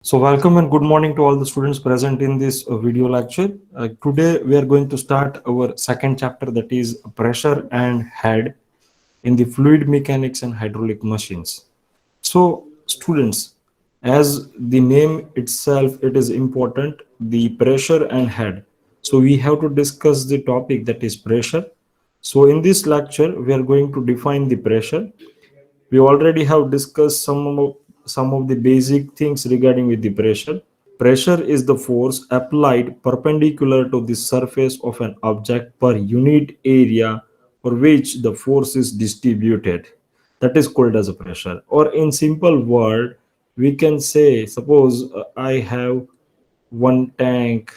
So welcome and good morning to all the students present in this video lecture. Today we are going to start our second chapter, that is pressure and head in the fluid mechanics and hydraulic machines. So students, as the name itself, it is important, the pressure and head. So we have to discuss the topic, that is pressure. So in this lecture we are going to define the pressure. We already have discussed some of the basic things regarding with the pressure. Pressure is the force applied perpendicular to the surface of an object per unit area for which the force is distributed. That is called as a pressure. Or in simple word, we can say, suppose I have one tank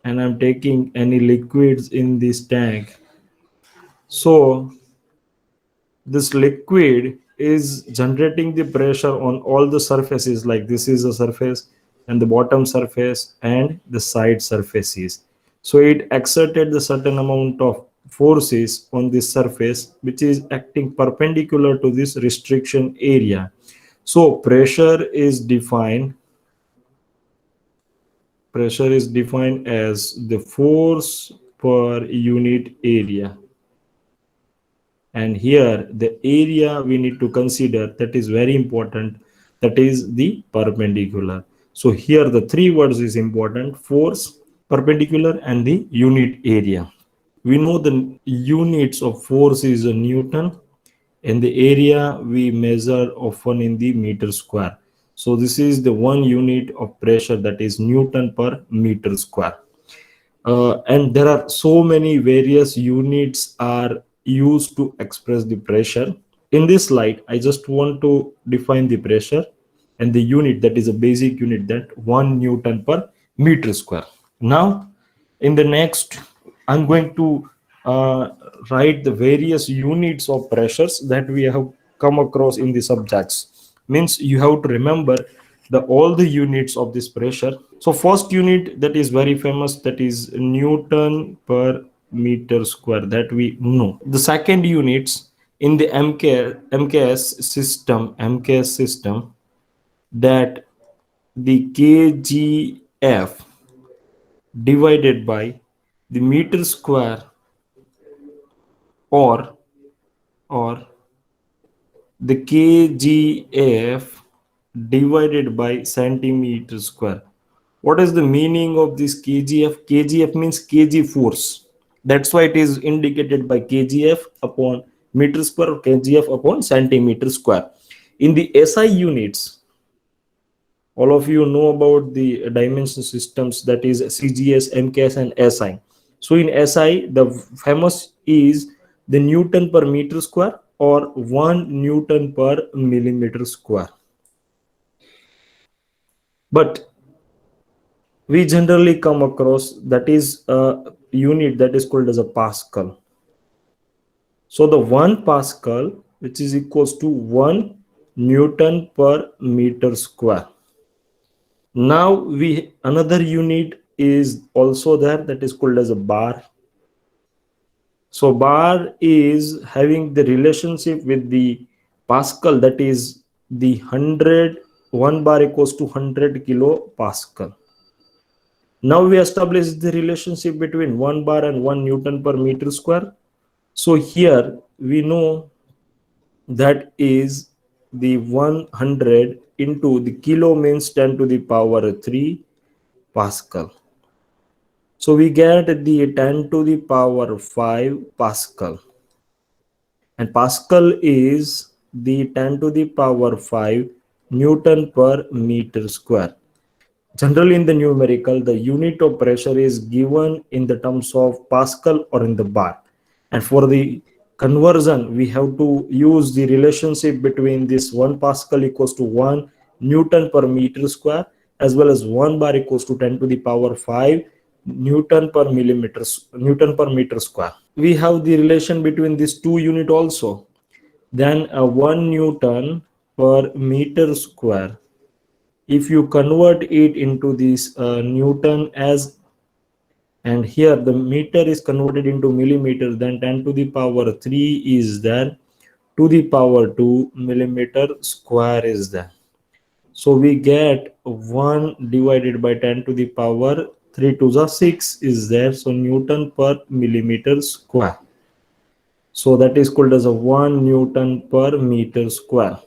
and I'm taking any liquids in this tank. So this liquid is generating the pressure on all the surfaces, like this is a surface and the bottom surface and the side surfaces. So it exerted the certain amount of forces on this surface which is acting perpendicular to this restriction area. So pressure is defined as the force per unit area. And here the area we need to consider, that is very important, that is the perpendicular. So here the three words is important: force, perpendicular, and the unit area. We know the units of force is a newton, and the area we measure often in the meter square. So this is the one unit of pressure, that is newton per meter square. And there are so many various units are used to express the pressure. In this slide I just want to define the pressure and the unit, that is a basic unit, that 1 newton per meter square. Now in the next I'm going to uh, write the various units of pressures that we have come across in the subjects. Means you have to remember the all the units of this pressure. So first unit that is very famous, that is newton per meter square, that we know. The second units in the mks system, that the kgf divided by the meter square, or or the kgf divided by centimeter square. What is the meaning of this kgf? Kgf means kg force. That's why it is indicated by kgf upon meter square, or kgf upon centimeter square. In the SI units, all of you know about the dimension systems, that is CGS, MKS, and SI. So in SI, the famous is the Newton per meter square, or 1 Newton per millimeter square. But we generally come across that is a unit that is called as a Pascal. So the 1 Pascal, which is equals to 1 Newton per meter square. Now we another unit is also there, that is called as a bar. So bar is having the relationship with the Pascal, that is the 1 bar equals to 100 kilo Pascal. Now we establish the relationship between 1 bar and 1 Newton per meter square. So here we know that is the 100 into the kilo means 10 to the power 3 Pascal. So we get the 10 to the power 5 Pascal. And Pascal is the 10 to the power 5 Newton per meter square. Generally in the numerical, the unit of pressure is given in the terms of Pascal or in the bar. And for the conversion, we have to use the relationship between this 1 Pascal equals to 1 Newton per meter square, as well as 1 bar equals to 10 to the power 5 Newton per meter square. We have the relation between these two unit also. Then 1 Newton per meter square, if you convert it into this Newton as, and here the meter is converted into millimeter, then 10 to the power 3 is there, to the power 2 millimeter square is there. So we get 1 divided by 10 to the power 3 to the 6 is there. So Newton per millimeter square. So that is called as a 1 Newton per meter square.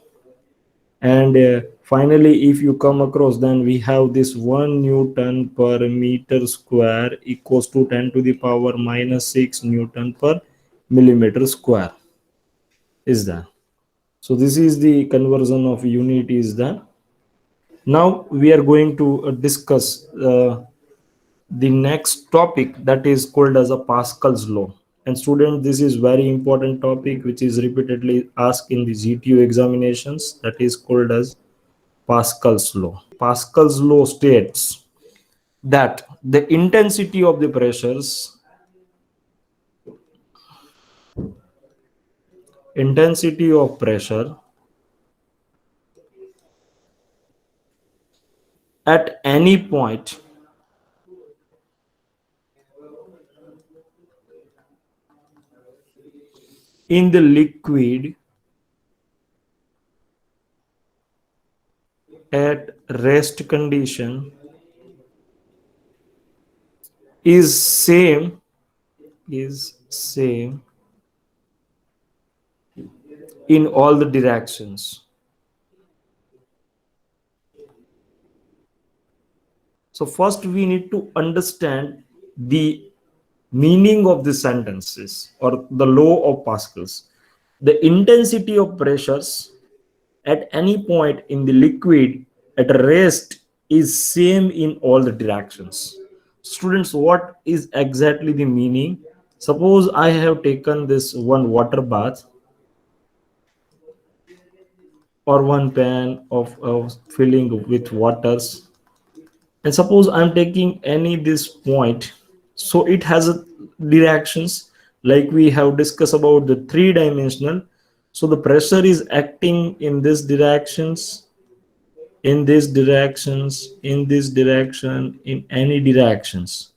And finally, if you come across, then we have this 1 Newton per meter square equals to 10 to the power minus 6 Newton per millimeter square is that. So this is the conversion of unit is that. Now we are going to discuss the next topic, that is called as a Pascal's law. And student, this is very important topic which is repeatedly asked in the GTO examinations, that is called as Pascal's law. Pascal's law states that the intensity of pressure at any point in the liquid at rest condition is same in all the directions. So first we need to understand the meaning of the sentences or the law of Pascal's. The intensity of pressures at any point in the liquid at rest is same in all the directions. Students, what is exactly the meaning? Suppose I have taken this one water bath or one pan of filling with waters, and suppose I'm taking any this point, so it has a directions like we have discussed about the three-dimensional. So the pressure is acting in this directions, in this directions, in this direction, in any directions.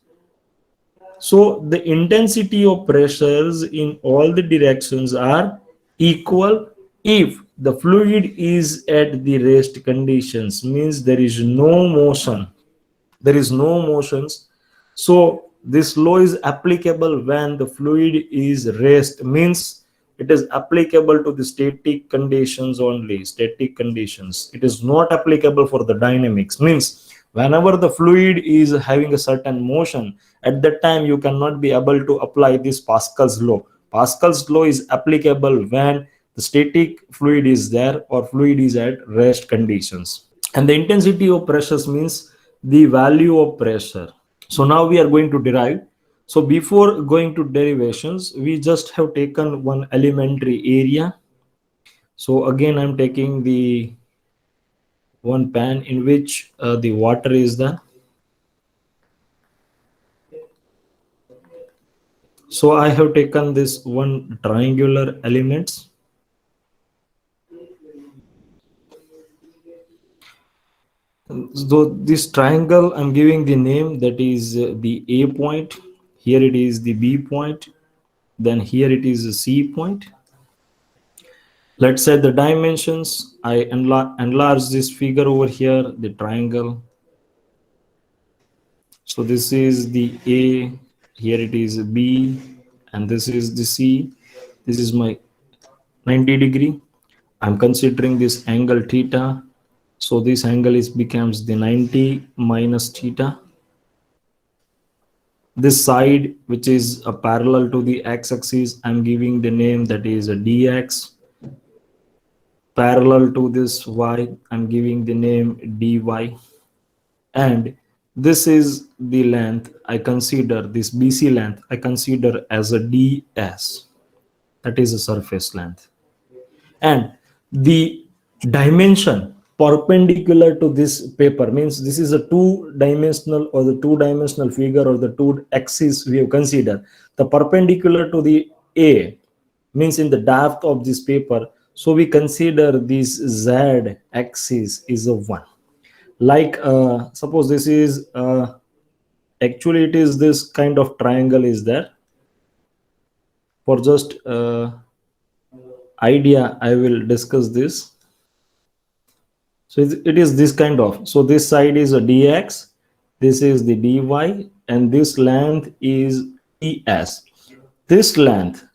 So the intensity of pressures in all the directions are equal if the fluid is at the rest conditions, means there is no motion, there is no motions. So this law is applicable when the fluid is rest, means it is applicable to the static conditions only, static conditions. It is not applicable for the dynamics, means whenever the fluid is having a certain motion, at that time you cannot be able to apply this Pascal's law. Pascal's law is applicable when the static fluid is there or fluid is at rest conditions. And the intensity of pressures means the value of pressure. So now we are going to derive. So before going to derivations, we just have taken one elementary area. So again, I'm taking the one pan in which the water is there. So I have taken this one triangular elements. So this triangle, I'm giving the name, that is the A point. Here it is the B point. Then here it is a C point. Let's say the dimensions, I enlarge this figure over here, the triangle. So this is the A, here it is B, and this is the C. This is my 90 degree. I'm considering this angle theta. So this angle is becomes the 90 minus theta. This side, which is a parallel to the x-axis, I'm giving the name, that is a dx. Parallel to this y, I'm giving the name dy. And this is the length, I consider this BC length, I consider as a ds, that is a surface length. And the dimension perpendicular to this paper, means this is a two-dimensional or the two-dimensional figure or the two axis we have considered. The perpendicular to the A means in the depth of this paper, so we consider this z axis is a 1. Like suppose this is actually it is this kind of triangle is there. For just idea, I will discuss this. So it is this kind of, so this side is a dx, this is the dy, and this length is ds. This length,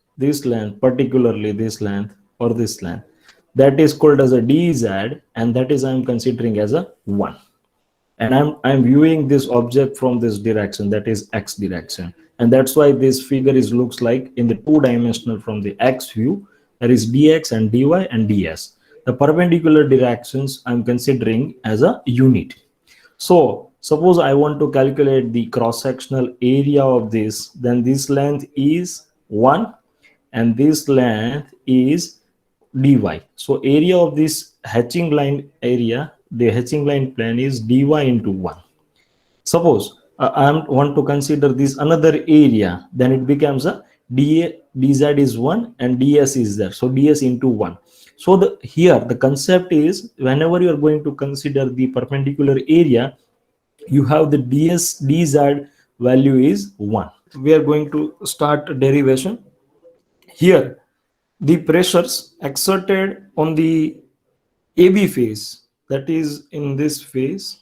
particularly this length or this length, that is called as a dz, and that is I'm considering as a 1. And I'm viewing this object from this direction, that is x direction, and that's why this figure is looks like in the two-dimensional. From the x view, there is dx and dy and ds. The perpendicular directions I'm considering as a unit. So suppose I want to calculate the cross-sectional area of this, then this length is 1 and this length is dy. So area of this hatching line area, the hatching line plane, is dy into 1. Suppose I want to consider this another area, then it becomes a dz is 1 and ds is there, so ds into 1. So here the concept is, whenever you are going to consider the perpendicular area, you have the dz value is 1. We are going to start derivation. Here the pressures exerted on the AB phase, that is in this phase,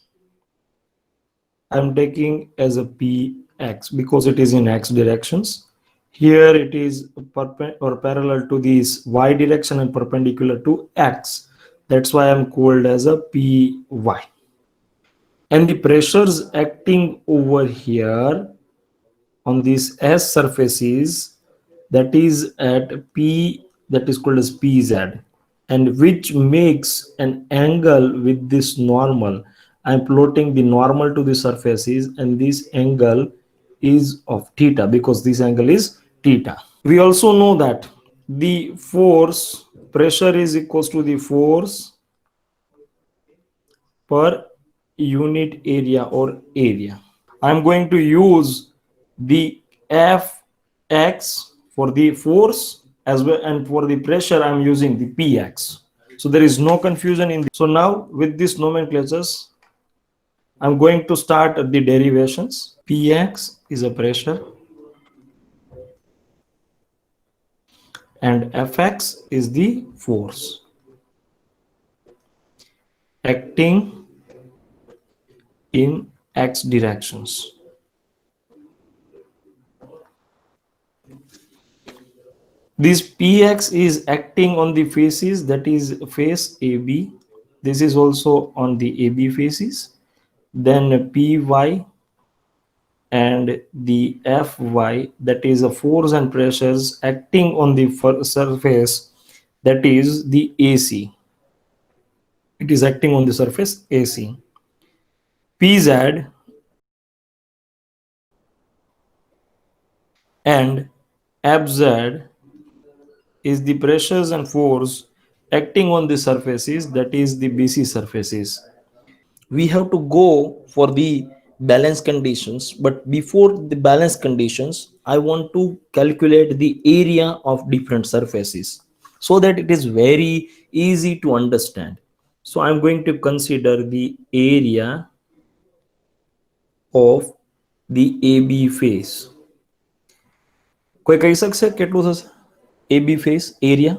I'm taking as a px because it is in x directions. Here it is parallel to this y direction and perpendicular to x. That's why I'm called as a py. And the pressures acting over here on these S surfaces, that is at P, that is called as PZ, and which makes an angle with this normal. I'm plotting the normal to the surfaces, and this angle is of theta because this angle is theta. We also know that the force pressure is equals to the force per unit area or area. I'm going to use the Fx for the force as well, and for the pressure I'm using the Px. So there is no confusion in this. So now with these nomenclatures, I'm going to start the derivations. Px is a pressure and Fx is the force acting in x directions. This px is acting on the faces, that is face AB. This is also on the AB faces. Then py and the fy, that is a force and pressures acting on the surface, that is the AC. It is acting on the surface AC. Pz and fz is the pressures and force acting on the surfaces, that is the BC surfaces. We have to go for the balance conditions, but before the balance conditions, I want to calculate the area of different surfaces so that it is very easy to understand. So I'm going to consider the area of the AB face. કોઈ કહી શકશે કેટલું થશે AB face area?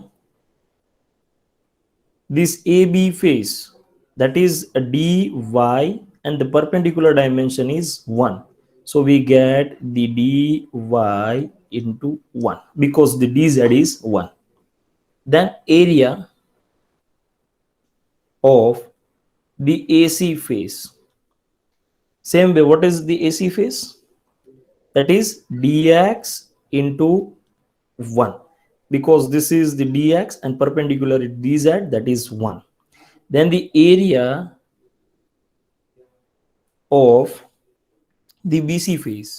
This AB face, that is a dy, and the perpendicular dimension is 1. So we get the dy into 1 because the dz is 1. Then area of the AC face. Same way, what is the AC face? That is dx into 1 because this is the dx and perpendicular dz, that is 1. Then the area of the BC face,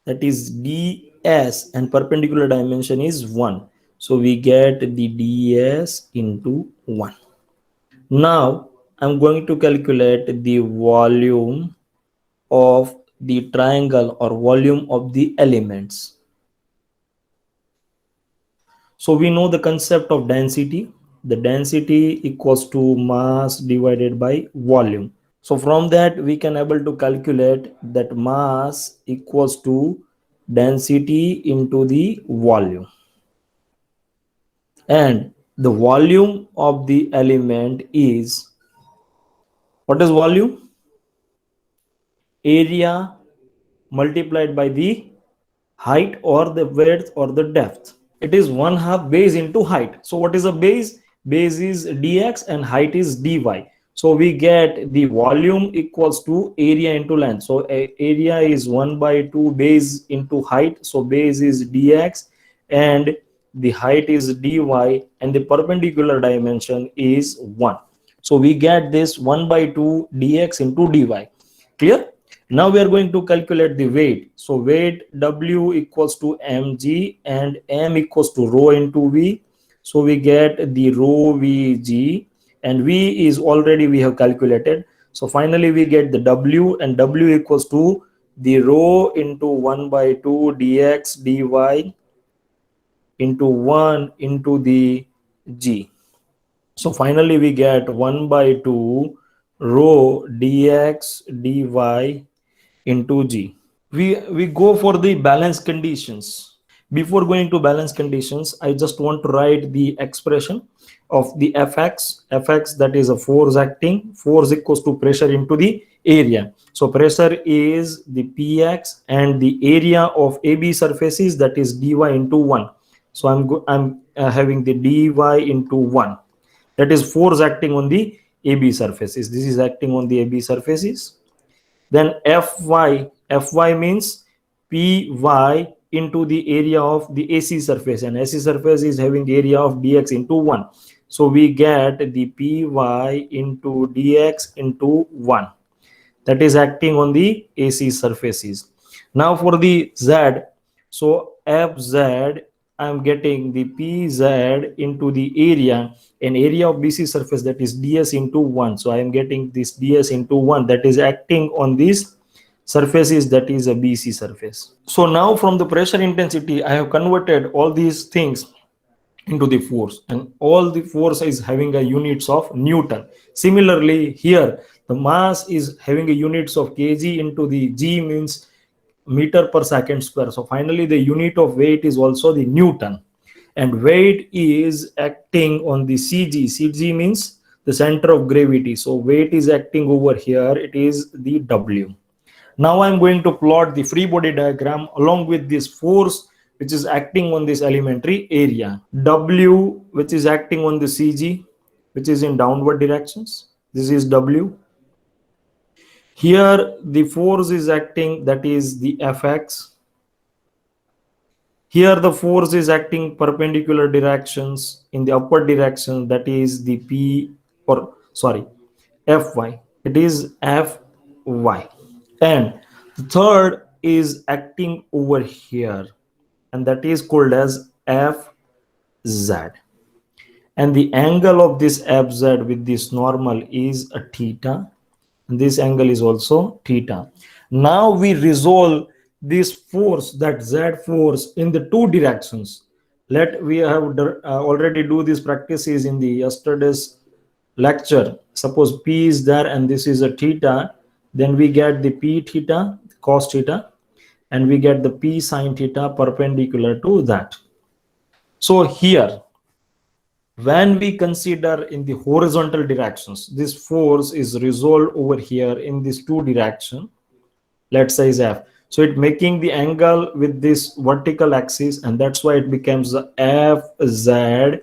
that is ds and perpendicular dimension is 1. So we get the ds into 1. Now I'm going to calculate the volume of the triangle or volume of the elements. So we know the concept of density. The density equals to mass divided by volume. So from that we can able to calculate that mass equals to density into the volume. And the volume of the element is, what is volume? Area multiplied by the height or the width or the depth. It is 1/2 base into height. So what is a base? Base is dx and height is dy. So we get the volume equals to area into length. So area is 1/2 base into height. So base is dx and the height is dy and the perpendicular dimension is 1. So we get this 1/2 dx into dy. Clear? Now we are going to calculate the weight. So weight W equals to mg and m equals to rho into v. So we get the rho vg and v is already we have calculated. So finally we get the W and W equals to the rho into 1/2 dx dy into 1 into the g. So finally we get 1/2 rho dx dy into g. We go for the balance conditions. Before going to balance conditions, I just want to write the expression of the fx that is a force acting. Force equals to pressure into the area. So pressure is the px and the area of AB surfaces, that is dy into 1. So I'm having the dy into 1. That is force acting on the AB surfaces. This is acting on the AB surfaces. Then fy means py into the area of the AC surface, and AC surface is having area of dx into 1. So we get the py into dx into 1. That is acting on the AC surfaces. Now for the z, so fz, I'm getting the pz into the area, an area of BC surface, that is ds into 1. So I am getting this ds into 1 that is acting on this surfaces, that is a BC surface. So now from the pressure intensity, I have converted all these things into the force, and all the force is having a units of Newton. Similarly here the mass is having a units of kg into the g means meter per second square. So finally the unit of weight is also the Newton, and weight is acting on the cg means the center of gravity. So weight is acting over here, it is the W. Now I'm going to plot the free body diagram along with this force which is acting on this elementary area. W, which is acting on the CG, which is in downward directions. This is W. Here the force is acting, that is the Fx. Here the force is acting perpendicular directions in the upward direction, that is the Fy. It is Fy. And the third is acting over here, and that is called as Fz. And the angle of this Fz with this normal is a theta, and this angle is also theta. Now we resolve this force, that Z force, in the two directions. We have already do these practices in the yesterday's lecture. Suppose P is there and this is a theta, then we get the P theta cos theta, and we get the P sine theta perpendicular to that. So here, when we consider in the horizontal directions, this force is resolved over here in these two directions. Let's say F. So it making the angle with this vertical axis, and that's why it becomes Fz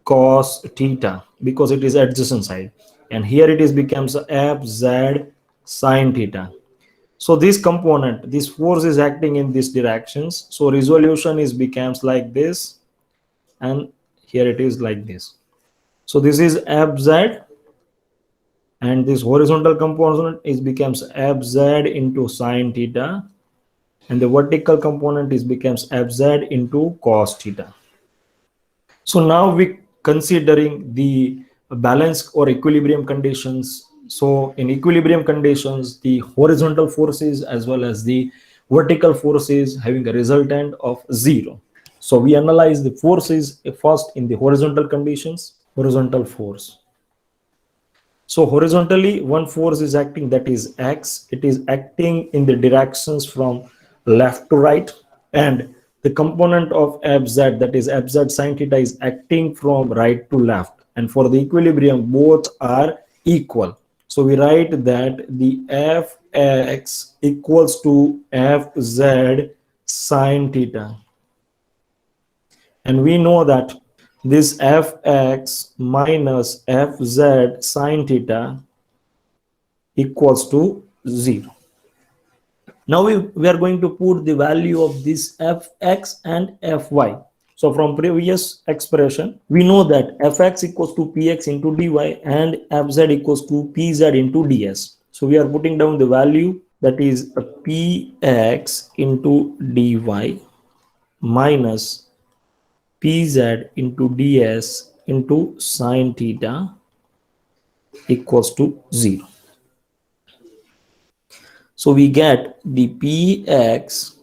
cos theta, because it is adjacent side, and here it is becomes Fz sine theta. So this component, this force is acting in these directions, so resolution is becomes like this, and here it is like this. So this is Fz, and this horizontal component is becomes Fz into sine theta, and the vertical component is becomes Fz into cos theta. So now we considering the balance or equilibrium conditions. So in equilibrium conditions, the horizontal forces as well as the vertical forces having a resultant of 0. So we analyze the forces first in the horizontal conditions. Horizontal force. So horizontally, one force is acting, that is X. It is acting in the directions from left to right, and The component of fz, that is fz sine theta, is acting from right to left, and for the equilibrium both are equal. So we write that the fx equals to fz sine theta, and we know that this fx minus fz sine theta equals to 0. Now we are going to put the value of this fx and fy. So from previous expression, we know that fx equals to px into dy and fz equals to pz into ds. So we are putting down the value, that is a px into dy minus pz into ds into sine theta equals to 0. So we get the px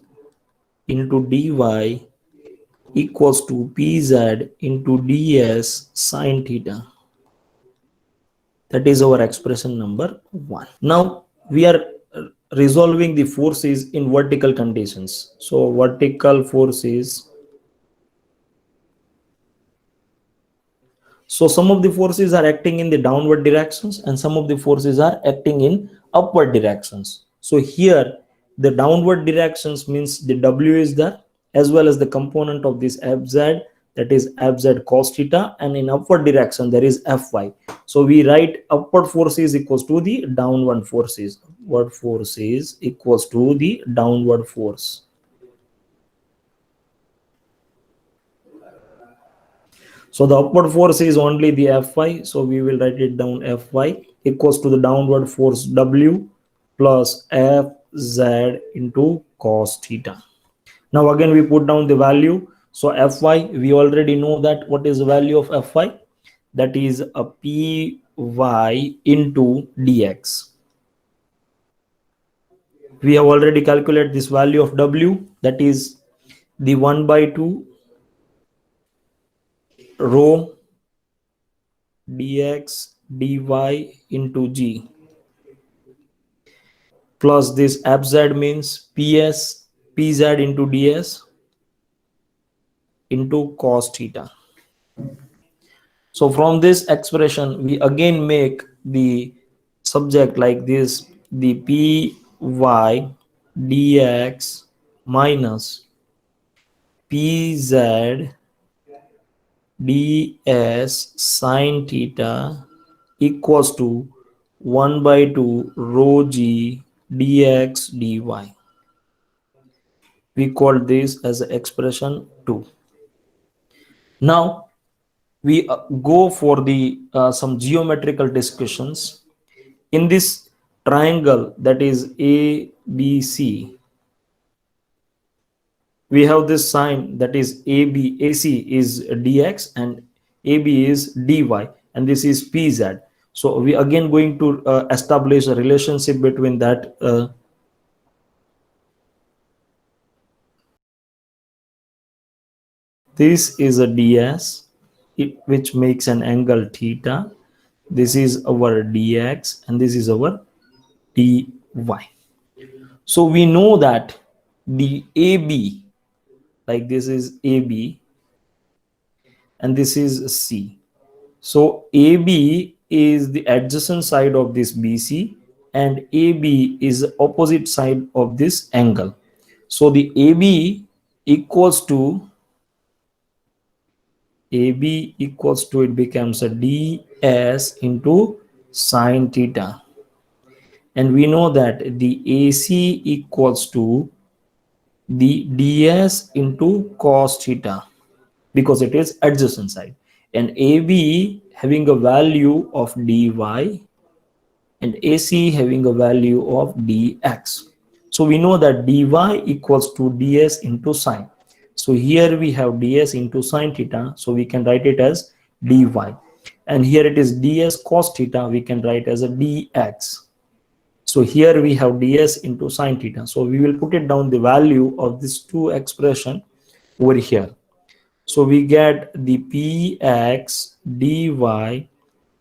into dy equals to pz into ds sine theta. That is our expression number 1. Now we are resolving the forces in vertical conditions. So vertical forces, so some of the forces are acting in the downward directions and some of the forces are acting in upward directions. So here the downward directions means the w is there, as well as the component of this fz, that is fz cos theta, and in upward direction there is fy. So we write upward forces equals to the downward forces. Upward forces equals to the downward force. So the upward force is only the Fy. So we will write it down, Fy equals to the downward force W plus Fz into cos theta. Now again we put down the value. So Fy, we already know that what is the value of Fy? That is a Py into dx. We have already calculated this value of W, that is the 1 by 2 rho dx dy into g, plus this fz means pz into ds into cos theta. So from this expression we again make the subject like this, the py dx minus pz ds sine theta equals to 1 by 2 rho g dx dy. We call this as expression 2. Now we go for the some geometrical discussions. In this triangle, that is ABC, we have this sign, that is AC is dx and AB is dy, and this is pz. So we again going to establish a relationship between that. This is a ds, which makes an angle theta. This is our dx and this is our dy. So we know that the AB, like this is AB and this is C. So AB is the adjacent side of this BC and AB is the opposite side of this angle. So the AB equals to it becomes a ds into sine theta, and we know that the AC equals to the ds into cos theta because it is adjacent side, and AB having a value of dy and AC having a value of dx. So we know that dy equals to ds into sine. So here we have ds into sine theta, so we can write it as dy, and here it is ds cos theta, we can write as a dx. So here we have ds into sine theta, so we will put it down the value of this two expression over here. So we get the px dy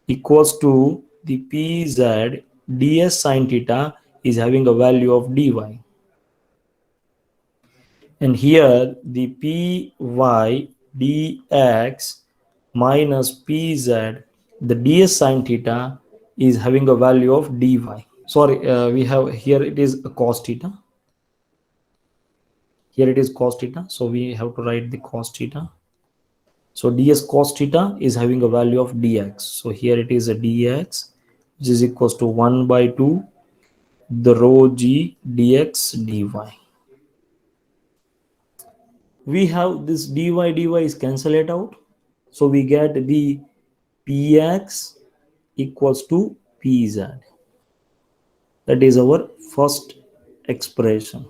equals to the pz ds sine theta is having a value of dy, And here the py dx minus pz, the ds sine theta is having a value of dy. Sorry, we have here it is a cos theta. Here it is cos theta, so we have to write the cos theta. So ds cos theta is having a value of dx. So here it is a dx, which is equals to 1 by 2 the rho g dx dy. We have this dy is cancel it out, so we get the px equals to pz. That is our first expression.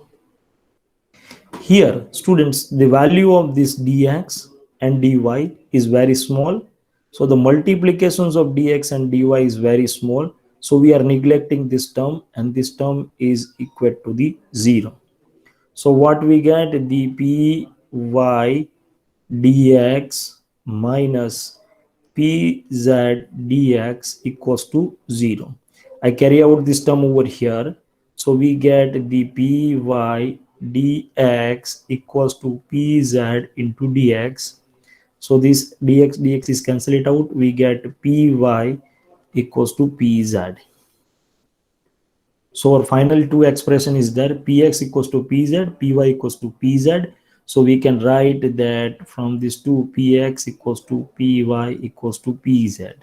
Here students, the value of this dx and dy is very small, so the multiplications of dx and dy is very small, so we are neglecting this term, and this term is equal to the 0. So what we get, the py dx minus pz dx equals to 0. I carry out this term over here, so we get the py dx equals to pz into dx. So this dx is cancel it out, we get py equals to pz. So our final two expression is there, px equals to pz, py equals to pz. So we can write that from these two, px equals to py equals to pz.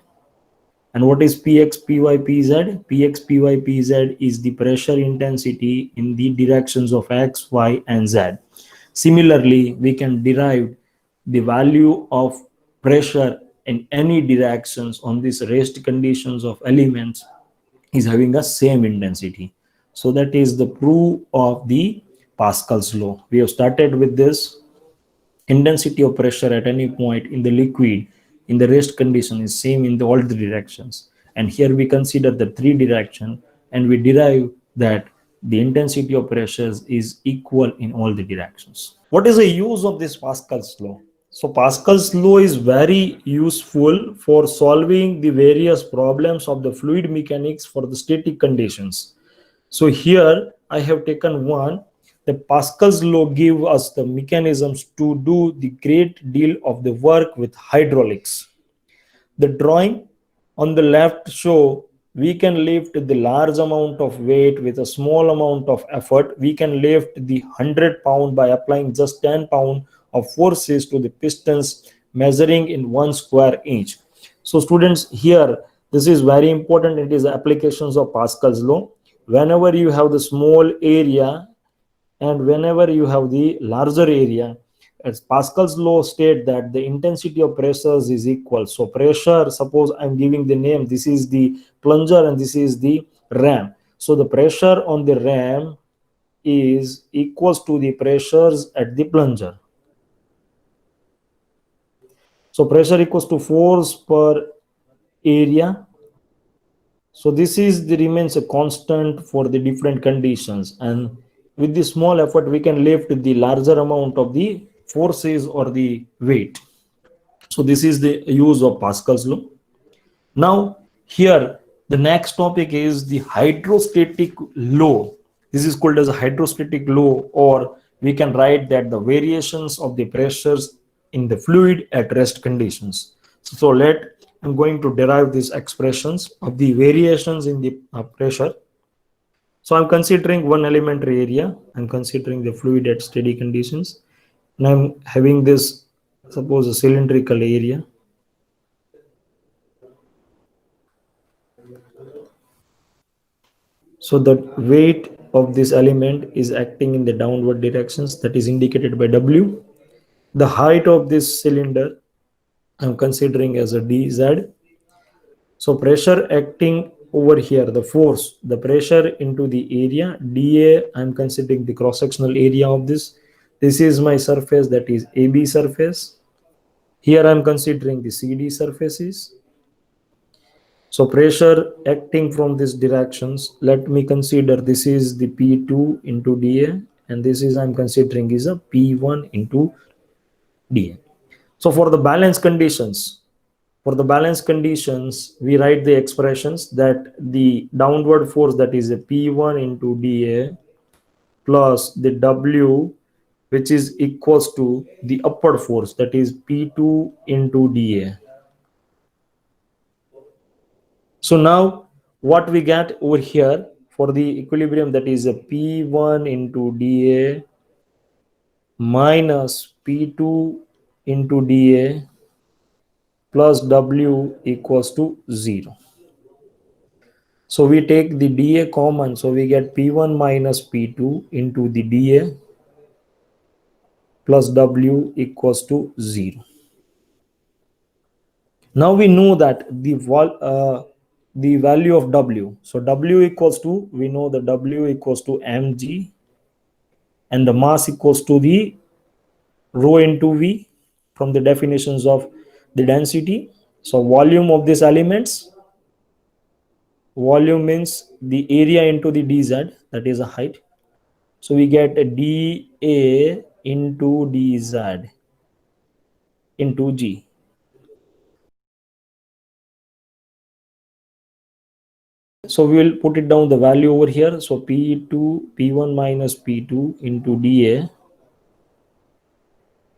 And what is px, py, pz? Px, py, pz is the pressure intensity in the directions of x, y, and z. Similarly, we can derive the value of pressure in any directions on these rest conditions of elements is having a same intensity. So that is the proof of the Pascal's law. We have started with this. Intensity of pressure at any point in the liquid in the rest condition is same in all the directions, and here we consider the three direction, and we derive that the intensity of pressures is equal in all the directions. What is the use of this Pascal's law? So Pascal's law is very useful for solving the various problems of the fluid mechanics for the static conditions. So here I have taken one. The Pascal's law give us the mechanisms to do the great deal of the work with hydraulics. The drawing on the left show we can lift the large amount of weight with a small amount of effort. We can lift the 100 pound by applying just 10 pound of forces to the pistons measuring in 1 square inch. So students, here this is very important. It is applications of Pascal's law. Whenever you have the small area and whenever you have the larger area, as Pascal's law state that the intensity of pressures is equal. So pressure, suppose I'm giving the name, this is the plunger and this is the ram. So the pressure on the ram is equals to the pressures at the plunger. So pressure equals to force per area. So this is the remains a constant for the different conditions, and with the small effort we can lift the larger amount of the forces or the weight. So this is the use of Pascal's law. Now here the next topic is the hydrostatic law. This is called as a hydrostatic law, or we can write that the variations of the pressures in the fluid at rest conditions. So I'm going to derive these expressions of the variations in the pressure. So I'm considering one elementary area. I'm considering the fluid at steady conditions, and I'm having this, suppose, a cylindrical area. So the weight of this element is acting in the downward directions, that is indicated by W. The height of this cylinder I'm considering as a dz. So pressure acting over here, the force, the pressure into the area dA, I'm considering the cross-sectional area of this. This is my surface, that is AB surface. Here I'm considering the CD surfaces. So pressure acting from these directions, let me consider this is the P2 into dA, and this is I'm considering is a P1 into dA. So for the balance conditions, we write the expressions that the downward force, that is a P1 into dA plus the W which is equals to the upward force, that is P2 into dA. So now what we get over here for the equilibrium, that is a P1 into dA minus P2 into dA plus W equals to 0. So we take the dA common, so we get P1 minus P2 into the dA plus W equals to 0. Now we know that the value of W. So W equals to, we know that W equals to mg, and the mass equals to the rho into V from the definitions of the density. So volume of these elements, volume means the area into the dz, that is a height. So we get a dA into dz into g. So we will put it down the value over here. So P1 minus P2 into dA,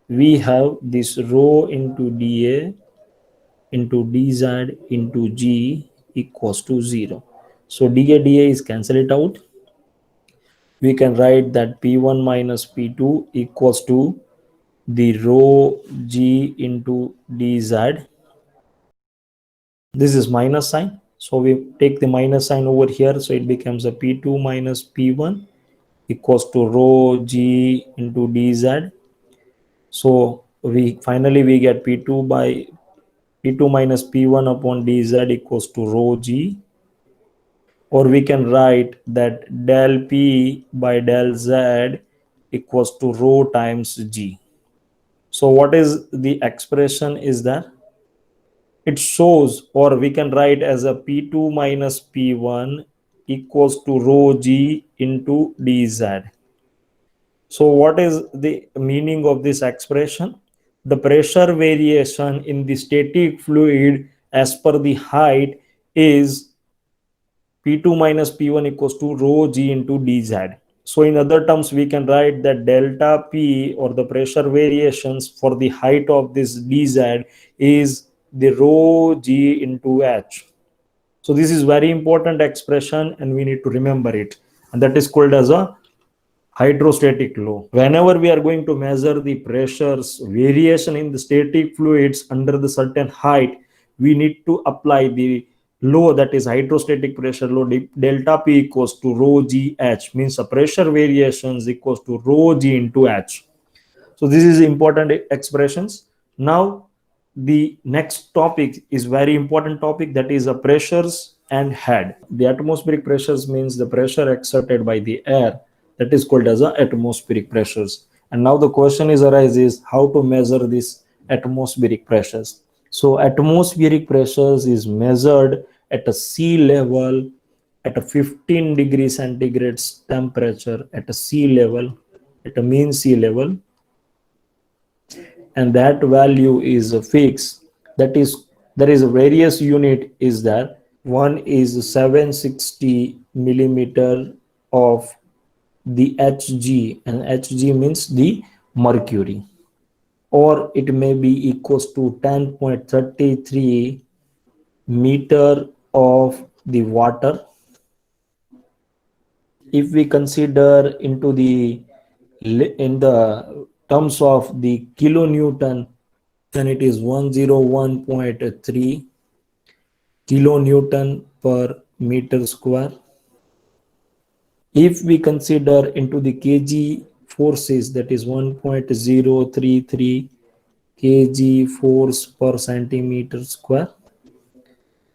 we have this rho into dA into dz into g equals to 0. So dA is cancel it out. We can write that P1 minus P2 equals to the rho g into dz. This is minus sign, so we take the minus sign over here, so it becomes a P2 minus P1 equals to rho g into dz. So we finally we get P2 minus P1 upon dz equals to rho g, or we can write that del P by del Z equals to rho times g. So what is the expression is that it shows, or we can write as a P2 minus P1 equals to rho g into dz. So what is the meaning of this expression? The pressure variation in the static fluid as per the height is P2 minus P1 equals to rho g into dz. So in other terms, we can write that delta P, or the pressure variations for the height of this dz, is the rho g into h. So this is very important expression and we need to remember it, and that is called as a hydrostatic law. Whenever we are going to measure the pressures variation in the static fluids under the certain height, we need to apply the law, that is hydrostatic pressure law. Delta P equals to rho g h, means the pressure variations equals to rho g into h. So this is important expressions. Now the next topic is very important topic, that is the pressures and head. The atmospheric pressures means the pressure exerted by the air, that is called as a atmospheric pressures. And now the question is arises how to measure these atmospheric pressures. So atmospheric pressures is measured at a sea level at a 15 degrees centigrade temperature at a sea level, at a mean sea level, and that value is fixed. That is, there is a various unit is there. One is 760 millimeter of the Hg, and Hg means the mercury, or it may be equals to 10.33 meter of the water. If we consider into the in the terms of the kilonewton, then it is 101.3 kilonewton per meter square. If we consider into the kg forces, that is 1.033 kg force per centimeter square.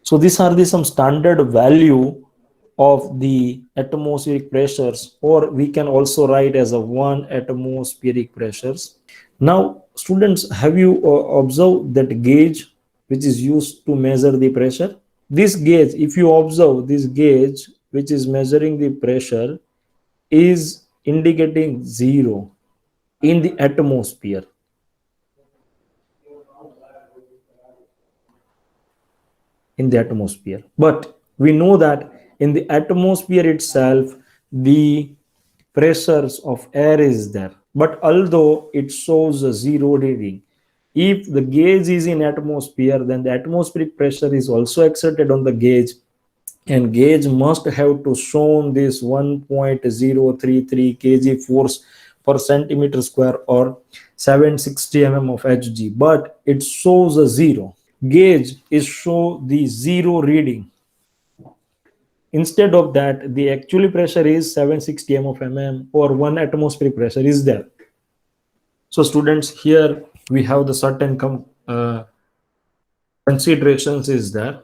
So these are the some standard value of the atmospheric pressures, or we can also write as a 1 atmospheric pressures. Now students, have you observed that gauge which is used to measure the pressure? This gauge, if you observe this gauge which is measuring the pressure, is indicating 0 in the atmosphere. In the atmosphere, but we know that in the atmosphere itself the pressures of air is there. but although it shows a zero reading. If the gauge is in atmosphere, then the atmospheric pressure is also exerted on the gauge, and gauge must have to shown this 1.033 kg force per centimeter square or 760 mm of Hg, but it shows a zero. Gauge is show the zero reading. Instead of that, the actual pressure is 760 mm or 1 atmospheric pressure is there. So students, here we have the certain considerations is there.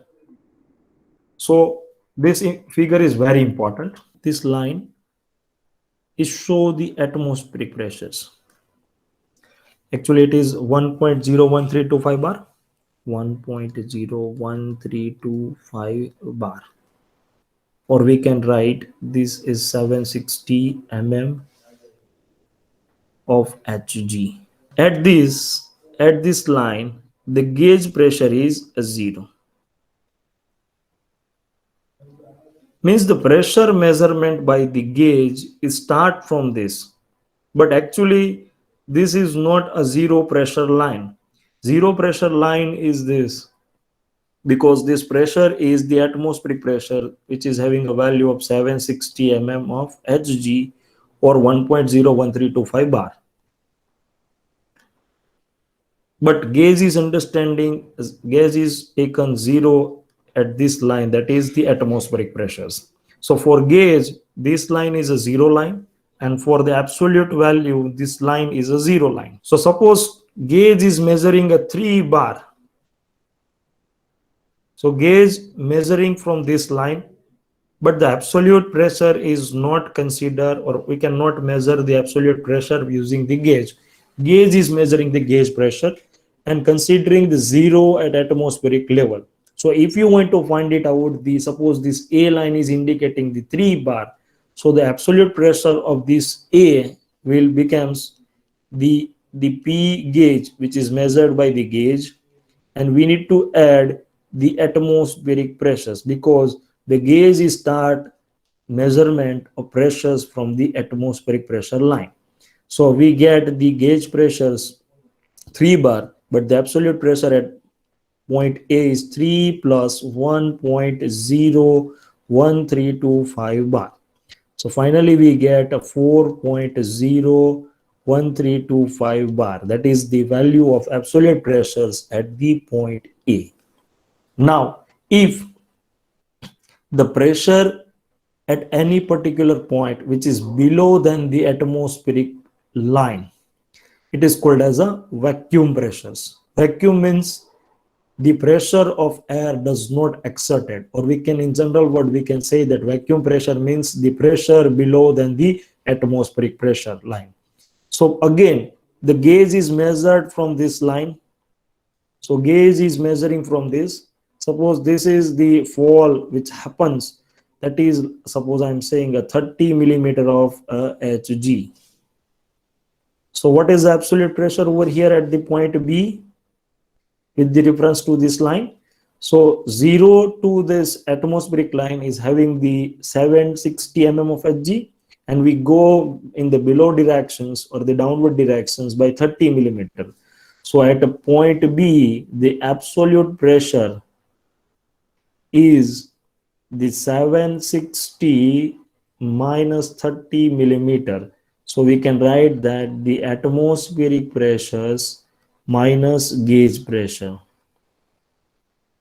So this figure is very important. This line is show the atmospheric pressures. Actually, it is 1.01325 bar, 1.01325 bar, or we can write this is 760 mm of Hg. At this line, the gauge pressure is a zero. Means the pressure measurement by the gauge is start from this, but actually this is not a zero pressure line. Zero pressure line is this, because this pressure is the atmospheric pressure, which is having a value of 760 mm of Hg or 1.01325 bar. But gauge is gauge is taken zero at this line, that is the atmospheric pressures. So for gauge, this line is a zero line, and for the absolute value, this line is a zero line. So suppose gauge is measuring a 3 bar. So gauge measuring from this line, but the absolute pressure is not considered, or we cannot measure the absolute pressure using the gauge. Gauge is measuring the gauge pressure and considering the zero at atmospheric level. So if you want to find it out, suppose this A line is indicating the 3 bar, so the absolute pressure of this A will becomes the P gauge, which is measured by the gauge, and we need to add the atmospheric pressures, because the gauge is start measurement of pressures from the atmospheric pressure line. So we get the gauge pressures 3 bar, but the absolute pressure at point A is 3 plus 1.01325 bar. So finally we get a 4.01325 bar. That is the value of absolute pressures at the point A. Now, if the pressure at any particular point which is below than the atmospheric line, it is called as a vacuum pressures. Vacuum means the pressure of air does not exert it, or we can, in general word, we can say that vacuum pressure means the pressure below than the atmospheric pressure line. So again, the gauge is measured from this line. So gauge is measuring from this. Suppose this is the fall which happens, that is, suppose I'm saying a 30 millimeter of Hg. So what is the absolute pressure over here at the point B with the reference to this line? So 0 to this atmospheric line is having the 760 mm of Hg, and we go in the below directions or the downward directions by 30 millimeter. So at a point B, the absolute pressure is the 760 minus 30 millimeter. So we can write that the atmospheric pressures minus gauge pressure.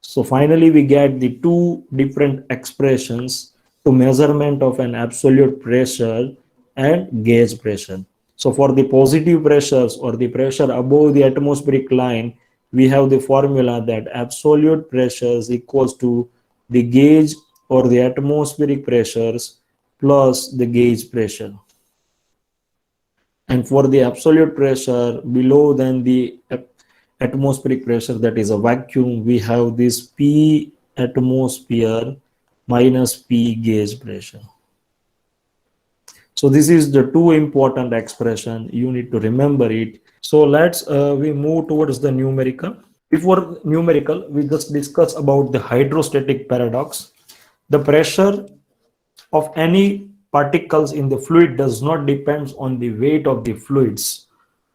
So finally we get the two different expressions to measurement of an absolute pressure and gauge pressure. So for the positive pressures or the pressure above the atmospheric line, we have the formula that absolute pressures equals to the gauge or the atmospheric pressures plus the gauge pressure. And for the absolute pressure below than the atmospheric pressure, that is a vacuum, we have this P atmosphere minus P gauge pressure. So this is the two important expression, you need to remember it. So let's we move towards the numerical. Before numerical, we just discuss about the hydrostatic paradox. The pressure of any particles in the fluid does not depend on the weight of the fluids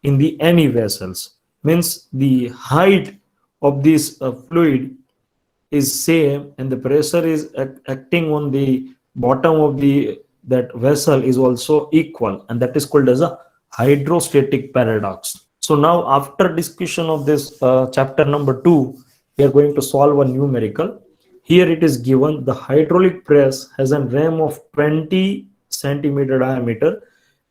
in the any vessels. Means the height of this fluid is same and the pressure is acting on the bottom of the that vessel is also equal, and that is called as a hydrostatic paradox. So now after discussion of this chapter number 2, we are going to solve a numerical. Here it is given the hydraulic press has a ram of 20 centimeter diameter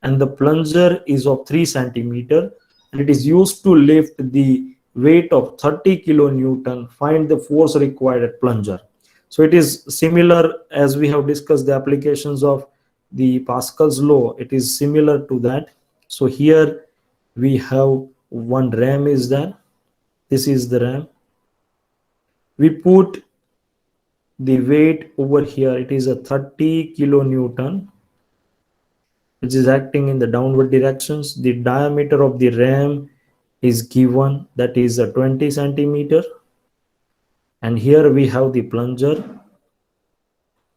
and the plunger is of 3 centimeter, and it is used to lift the weight of 30 kilonewton. Find the force required at plunger. So it is similar as we have discussed the applications of the Pascal's law. It is similar to that. So here we have one ram is there. This is the ram. We put the weight over here. It is a 30 kilonewton, which is acting in the downward directions. The diameter of the ram is given, that is a 20 centimeter. And here we have the plunger.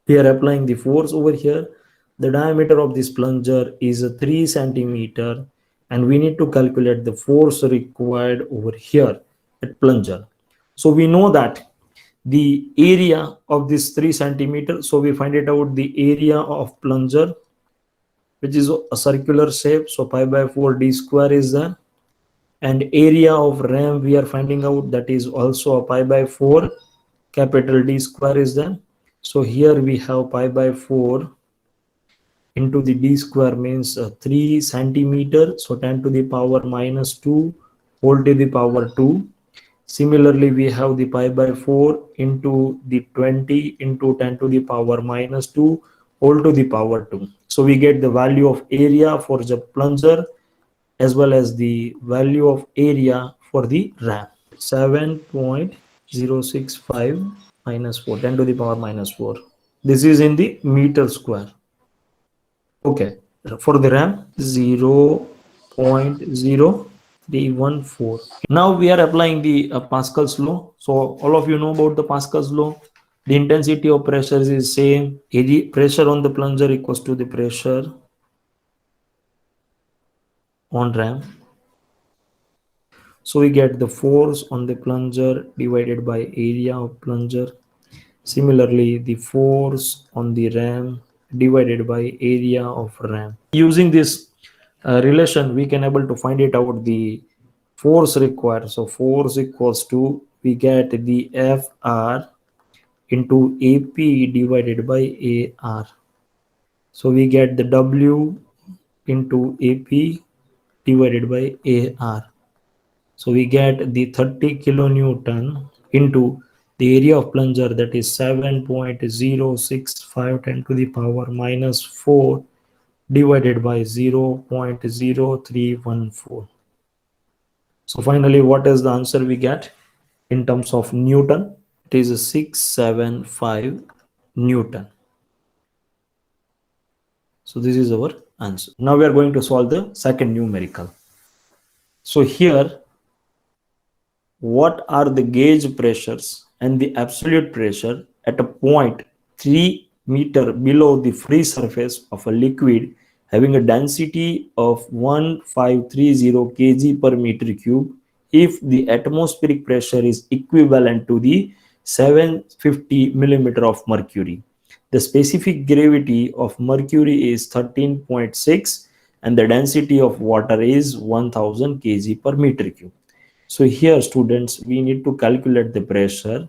We are applying the force over here. The diameter of this plunger is a 3 centimeter, and we need to calculate the force required over here at plunger. So we know that the area of this 3 centimeter, so we find it out the area of plunger, which is a circular shape, so pi by 4 d square is there, and area of ram we are finding out, that is also a pi by 4 capital D square is there. So here we have pi by 4 into the d square means 3 centimeter, so 10 to the power minus 2 whole to the power 2. Similarly, we have the pi by 4 into the 20 into 10 to the power minus 2 whole to the power 2. So we get the value of area for the plunger as well as the value of area for the ram. 7.065 minus 4, 10 to the power minus 4. This is in the meter square. Okay, for the ram 0.0314. Now we are applying the Pascal's law. So all of you know about the Pascal's law. The intensity of pressure is same. Pressure on the plunger equals to the pressure on ram. So we get the force on the plunger divided by area of plunger. Similarly, the force on the ram divided by area of ram. Using this relation, we can able to find it out the force required. So force equals to, we get the Fr into AP divided by AR. So we get the W into AP divided by AR. So we get the 30 kilonewton into the area of plunger, that is 7.065 10 to the power minus 4 divided by 0.0314. So finally, what is the answer we get in terms of Newton? It is 675 Newton. So this is our answer. Now we are going to solve the second numerical. So here, what are the gauge pressures and the absolute pressure at a point 3 meter below the free surface of a liquid having a density of 1530 kg per meter cube if the atmospheric pressure is equivalent to the 750 millimeter of mercury? The specific gravity of mercury is 13.6 and the density of water is 1000 kg per meter cube. So here, students, we need to calculate the pressure.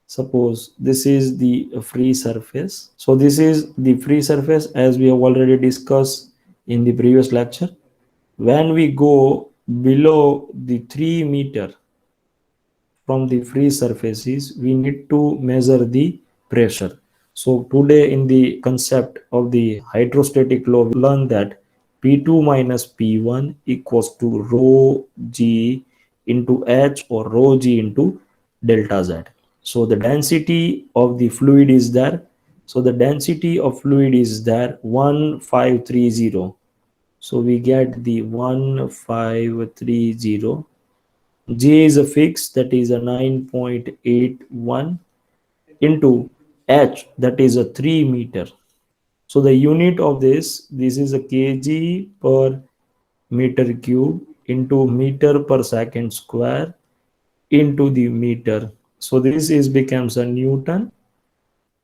Suppose this is the free surface. So this is the free surface as we have already discussed in the previous lecture. When we go below the 3 meter from the free surfaces, we need to measure the pressure. So today in the concept of the hydrostatic law, we learned that P2 minus P1 equals to rho G into H or rho G into delta Z. So the density of the fluid is there. So the density of fluid is there 1530. So we get the 1530. J is a fix, that is a 9.81 into H, that is a 3 meter. So the unit of this is a kg per meter cube into meter per second square into the meter. So this is becomes a Newton,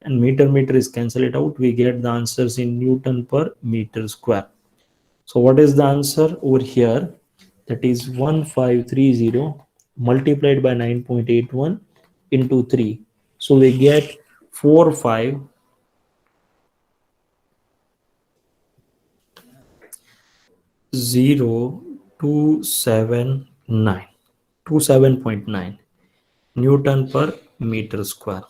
and meter is cancel it out. We get the answers in Newton per meter square. So what is the answer over here? That is 1530 multiplied by 9.81 into 3. So we get 450,279 27.9 Newton per meter square.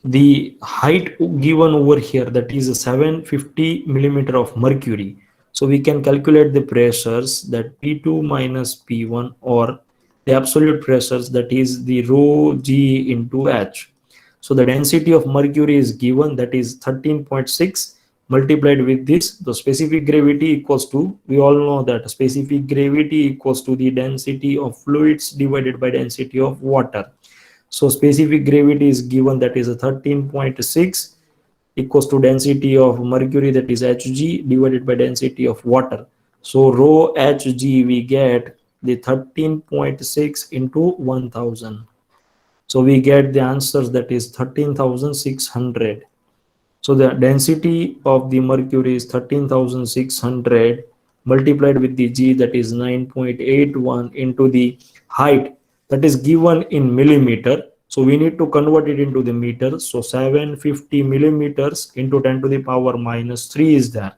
The height given over here, that is 750 millimeter of mercury. So we can calculate the pressures, that P2 minus P1, or the absolute pressures, that is the rho g into h. So the density of mercury is given, that is 13.6 multiplied with this. The specific gravity equals to, we all know that specific gravity equals to the density of fluids divided by density of water. So specific gravity is given, that is a 13.6 equals to density of mercury, that is Hg, divided by density of water. So rho Hg, we get the 13.6 into 1000. So we get the answers, that is 13,600. So the density of the mercury is 13,600 multiplied with the g, that is 9.81, into the height, that is given in millimeter. So we need to convert it into the meter. So 750 millimeters into 10 to the power minus 3 is there.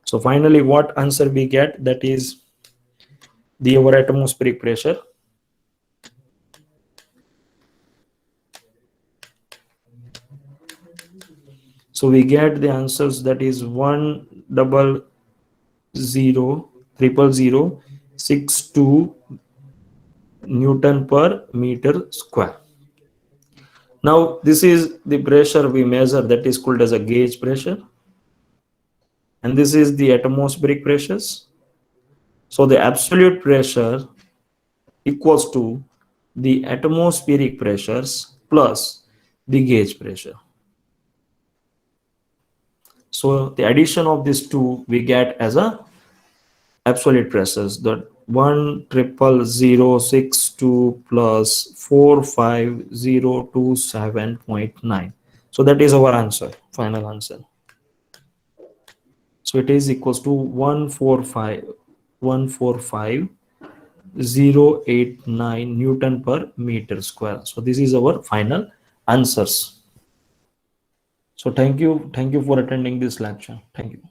So finally what answer we get, that is the our atmospheric pressure. So we get the answers, that is 100,062 Newton per meter square. Now this is the pressure we measure, that is called as a gauge pressure, and this is the atmospheric pressures. So the absolute pressure equals to the atmospheric pressures plus the gauge pressure. So the addition of these two we get as a absolute pressures, that 100,062 plus 45027.9. So that is our answer, final answer. So it is equals to 145,089 Newton per meter square. So this is our final answers. So thank you for attending this lecture. Thank you.